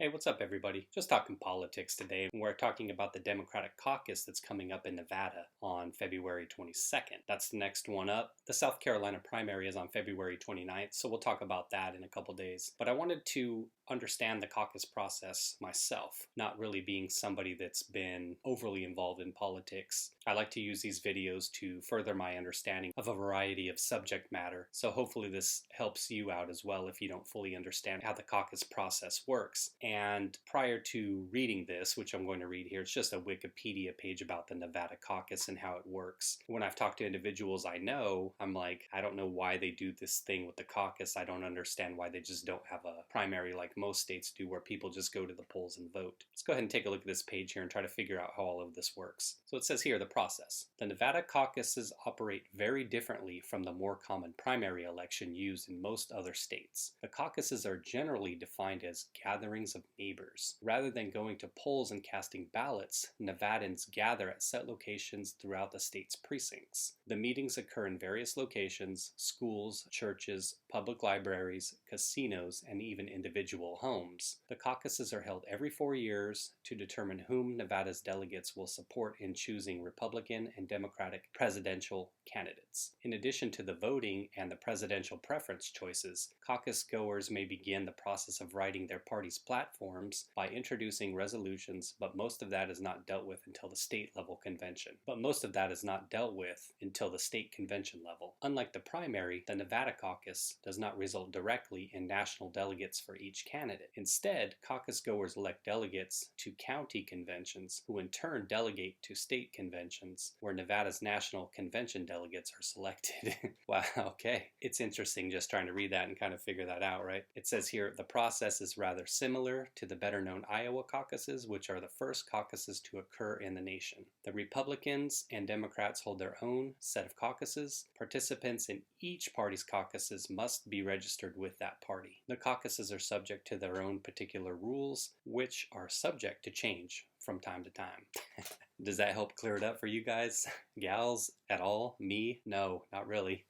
Hey, what's up, everybody? Just talking politics today. We're talking about the Democratic Caucus that's coming up in Nevada on February 22nd. That's the next one up. The South Carolina primary is on February 29th, so we'll talk about that in a couple days. But I wanted to understand the caucus process myself, not really being somebody that's been overly involved in politics. I like to use these videos to further my understanding of a variety of subject matter, so hopefully this helps you out as well if you don't fully understand how the caucus process works. And prior to reading this, which I'm going to read here, it's just a Wikipedia page about the Nevada Caucus and how it works. When I've talked to individuals I know, I'm like, I don't know why they do this thing with the caucus. I don't understand why they just don't have a primary like most states do, where people just go to the polls and vote. Let's go ahead and take a look at this page here and try to figure out how all of this works. So it says here the process. The Nevada caucuses operate very differently from the more common primary election used in most other states. The caucuses are generally defined as gatherings of neighbors. Rather than going to polls and casting ballots, Nevadans gather at set locations throughout the state's precincts. The meetings occur in various locations: schools, churches, public libraries, casinos, and even individual homes. The caucuses are held every 4 years to determine whom Nevada's delegates will support in choosing Republican and Democratic presidential candidates. In addition to the voting and the presidential preference choices, caucus goers may begin the process of writing their party's platforms by introducing resolutions, but most of that is not dealt with until the state convention level. Unlike the primary, the Nevada caucus does not result directly in national delegates for each candidate. Instead, caucus goers elect delegates to county conventions, who in turn delegate to state conventions, where Nevada's national convention delegates are selected. Wow, okay. It's interesting just trying to read that and kind of figure that out, right? It says here, the process is rather similar to the better-known Iowa caucuses, which are the first caucuses to occur in the nation. The Republicans and Democrats hold their own set of caucuses. Participants in each party's caucuses must be registered with that party. The caucuses are subject to their own particular rules, which are subject to change from time to time. Does that help clear it up for you guys? Gals at all? Me? No, not really.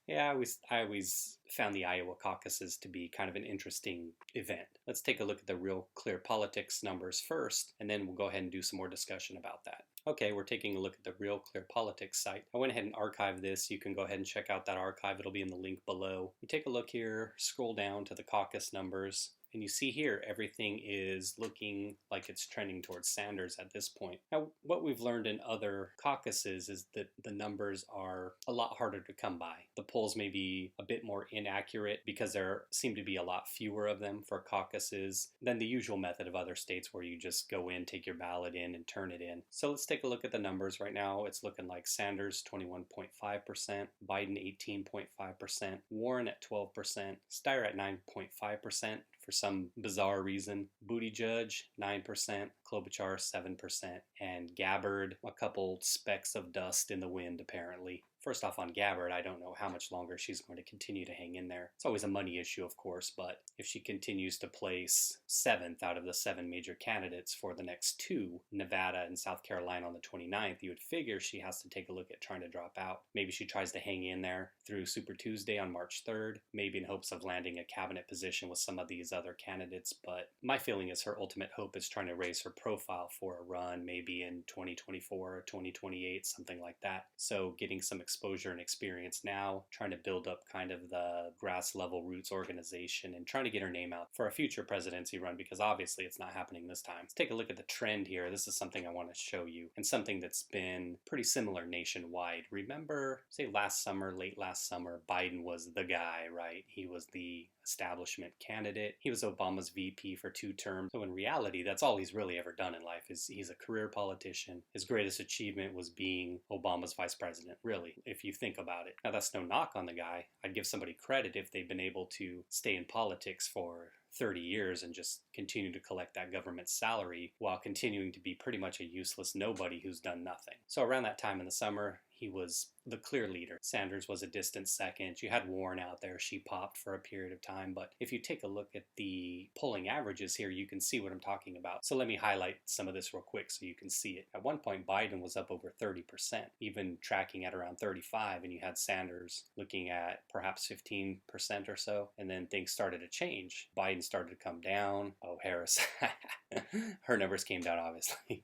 Yeah, I always found the Iowa caucuses to be kind of an interesting event. Let's take a look at the Real Clear Politics numbers first, and then we'll go ahead and do some more discussion about that. Okay, we're taking a look at the Real Clear Politics site. I went ahead and archived this. You can go ahead and check out that archive. It'll be in the link below. You take a look here, scroll down to the caucus numbers, and you see here everything is looking like it's trending towards Sanders at this point. Now, what we've learned in other caucuses is that the numbers are a lot harder to come by. The polls may be a bit more inaccurate because there seem to be a lot fewer of them for caucuses than the usual method of other states, where you just go in, take your ballot in, and turn it in. So let's take a look at the numbers. Right now, it's looking like Sanders 21.5%, Biden 18.5%, Warren at 12%, Steyer at 9.5%, for some bizarre reason, Buttigieg 9%, Klobuchar 7%, and Gabbard a couple specks of dust in the wind apparently. First off, on Gabbard, I don't know how much longer she's going to continue to hang in there. It's always a money issue, of course, but if she continues to place 7th out of the 7 major candidates for the next 2, Nevada and South Carolina on the 29th, you would figure she has to take a look at trying to drop out. Maybe she tries to hang in there through Super Tuesday on March 3rd, maybe in hopes of landing a cabinet position with some of these other candidates, but my feeling is her ultimate hope is trying to raise her profile for a run, maybe in 2024 or 2028, something like that. So getting some exposure and experience now, trying to build up kind of the grass level roots organization and trying to get her name out for a future presidency run, because obviously it's not happening this time. Let's take a look at the trend here. This is something I want to show you, and something that's been pretty similar nationwide. Remember, say late last summer, Biden was the guy, right? He was the establishment candidate. He was Obama's VP for 2 terms. So in reality, that's all he's really ever done in life. He's a career politician. His greatest achievement was being Obama's vice president, really, if you think about it. Now, that's no knock on the guy. I'd give somebody credit if they've been able to stay in politics for 30 years and just continue to collect that government salary while continuing to be pretty much a useless nobody who's done nothing. So around that time in the summer, he was the clear leader. Sanders was a distant second. You had Warren out there. She popped for a period of time. But if you take a look at the polling averages here, you can see what I'm talking about. So let me highlight some of this real quick so you can see it. At one point, Biden was up over 30%, even tracking at around 35, and you had Sanders looking at perhaps 15% or so. And then things started to change. Biden started to come down. Oh, Harris. Her numbers came down, obviously.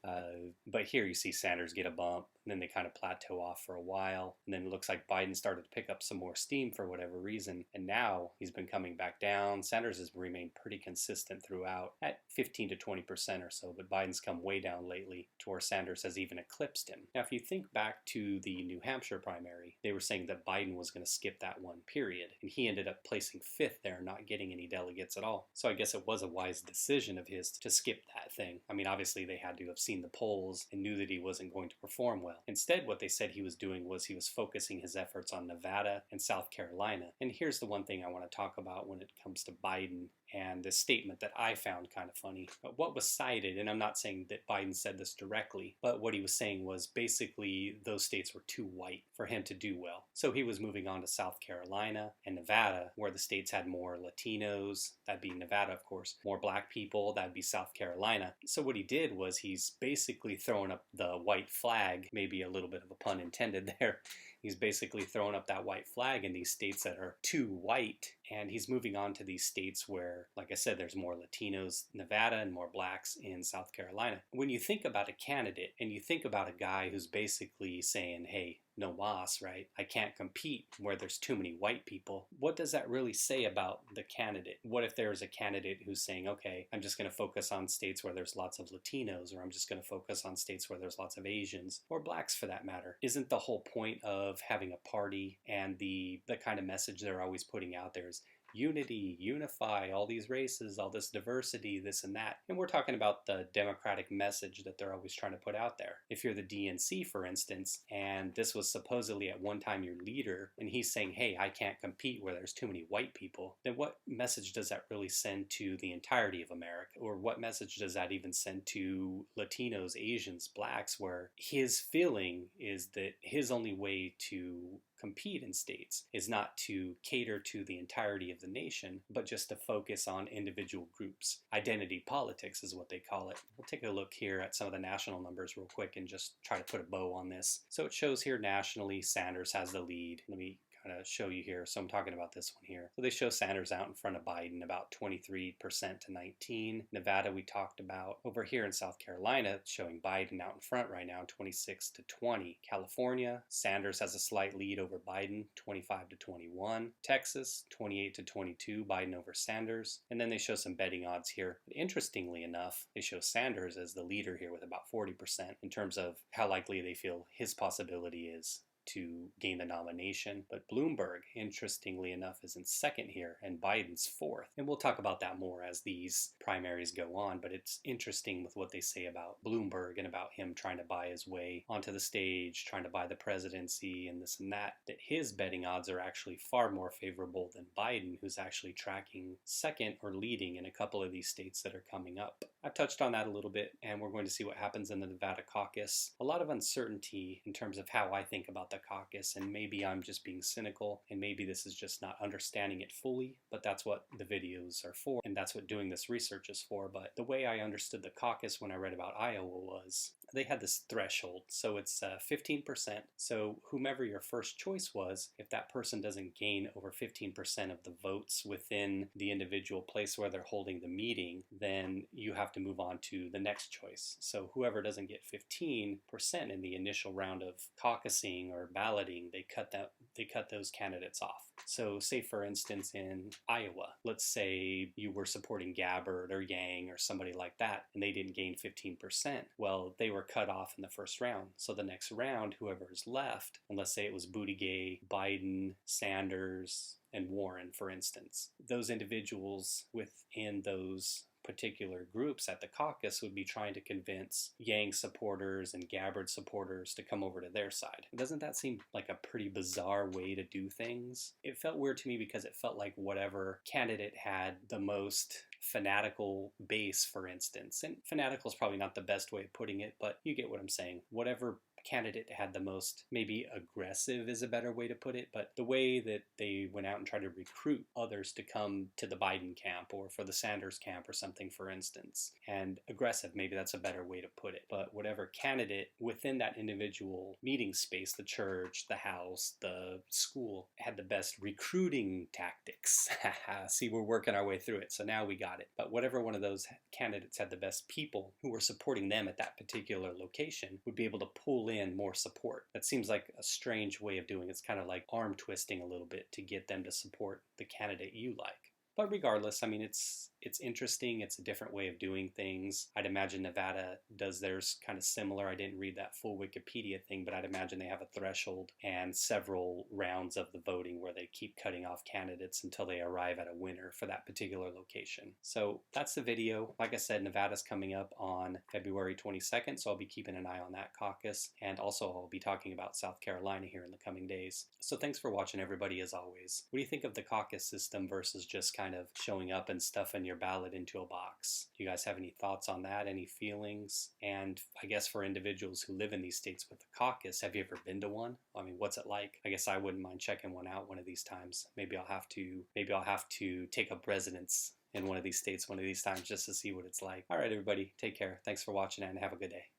But here you see Sanders get a bump. And then they kind of plateau off for a while. And then it looks like Biden started to pick up some more steam for whatever reason. And now he's been coming back down. Sanders has remained pretty consistent throughout at 15 to 20% or so. But Biden's come way down lately to where Sanders has even eclipsed him. Now, if you think back to the New Hampshire primary, they were saying that Biden was going to skip that one, period. And he ended up placing 5th there, not getting any delegates at all. So I guess it was a wise decision of his to skip that thing. I mean, obviously they had to have seen the polls and knew that he wasn't going to perform well. Instead, what they said he was doing was he was focusing his efforts on Nevada and South Carolina. And here's the one thing I want to talk about when it comes to Biden and this statement that I found kind of funny. But what was cited, and I'm not saying that Biden said this directly, but what he was saying was basically those states were too white for him to do well. So he was moving on to South Carolina and Nevada, where the states had more Latinos, that'd be Nevada, of course, more black people, that'd be South Carolina. So what he did was he's basically throwing up the white flag, maybe a little bit of a pun intended there. He's basically throwing up that white flag in these states that are too white, and he's moving on to these states where, like I said, there's more Latinos, Nevada, and more blacks in South Carolina. When you think about a candidate and you think about a guy who's basically saying, hey, no mas, right? I can't compete where there's too many white people. What does that really say about the candidate? What if there's a candidate who's saying, okay, I'm just going to focus on states where there's lots of Latinos, or I'm just going to focus on states where there's lots of Asians, or blacks for that matter? Isn't the whole point of having a party and the kind of message they're always putting out there is unity, unify, all these races, all this diversity, this and that. And we're talking about the democratic message that they're always trying to put out there. If you're the DNC, for instance, and this was supposedly at one time your leader, and he's saying, hey, I can't compete where there's too many white people, then what message does that really send to the entirety of America? Or what message does that even send to Latinos, Asians, blacks, where his feeling is that his only way to compete in states is not to cater to the entirety of the nation, but just to focus on individual groups. Identity politics is what they call it. We'll take a look here at some of the national numbers real quick and just try to put a bow on this. So it shows here nationally, Sanders has the lead. Let me kind of show you here. So I'm talking about this one here. So they show Sanders out in front of Biden about 23% to 19. Nevada we talked about. Over here in South Carolina, it's showing Biden out in front right now, 26 to 20. California, Sanders has a slight lead over Biden, 25 to 21. Texas, 28 to 22, Biden over Sanders. And then they show some betting odds here. But interestingly enough, they show Sanders as the leader here with about 40% in terms of how likely they feel his possibility is to gain the nomination. But Bloomberg, interestingly enough, is in second here and Biden's fourth. And we'll talk about that more as these primaries go on, but it's interesting with what they say about Bloomberg and about him trying to buy his way onto the stage, trying to buy the presidency and this and that his betting odds are actually far more favorable than Biden, who's actually tracking second or leading in a couple of these states that are coming up. I've touched on that a little bit, and we're going to see what happens in the Nevada caucus. A lot of uncertainty in terms of how I think about the caucus, and maybe I'm just being cynical, and maybe this is just not understanding it fully, but that's what the videos are for, and that's what doing this research is for. But the way I understood the caucus when I read about Iowa was they had this threshold, so it's 15%. So whomever your first choice was, if that person doesn't gain over 15% of the votes within the individual place where they're holding the meeting, then you have to move on to the next choice. So whoever doesn't get 15% in the initial round of caucusing or balloting, they cut those candidates off. So say for instance in Iowa, let's say you were supporting Gabbard or Yang or somebody like that, and they didn't gain 15%. Well, they were cut off in the first round. So the next round, whoever is left, and let's say it was Buttigieg, Biden, Sanders, and Warren, for instance, those individuals within those particular groups at the caucus would be trying to convince Yang supporters and Gabbard supporters to come over to their side. Doesn't that seem like a pretty bizarre way to do things? It felt weird to me because it felt like whatever candidate had the most fanatical base, for instance, and fanatical is probably not the best way of putting it, but you get what I'm saying. Whatever candidate had the most, maybe aggressive is a better way to put it, but the way that they went out and tried to recruit others to come to the Biden camp or for the Sanders camp or something, for instance. And aggressive, maybe that's a better way to put it. But whatever candidate within that individual meeting space, the church, the house, the school, had the best recruiting tactics. See, we're working our way through it. So now we got it. But whatever one of those candidates had the best people who were supporting them at that particular location would be able to pull in more support. That seems like a strange way of doing it. It's kind of like arm twisting a little bit to get them to support the candidate you like. But regardless, I mean, it's interesting. It's a different way of doing things. I'd imagine Nevada does theirs kind of similar. I didn't read that full Wikipedia thing, but I'd imagine they have a threshold and several rounds of the voting where they keep cutting off candidates until they arrive at a winner for that particular location. So that's the video. Like I said, Nevada's coming up on February 22nd, so I'll be keeping an eye on that caucus. And also I'll be talking about South Carolina here in the coming days. So thanks for watching, everybody, as always. What do you think of the caucus system versus just kind of showing up and stuffing your ballot into a box? Do you guys have any thoughts on that? Any feelings? And I guess for individuals who live in these states with the caucus, have you ever been to one? I mean, what's it like? I guess I wouldn't mind checking one out one of these times. Maybe I'll have to take up residence in one of these states one of these times just to see what it's like. All right, everybody, take care. Thanks for watching and have a good day.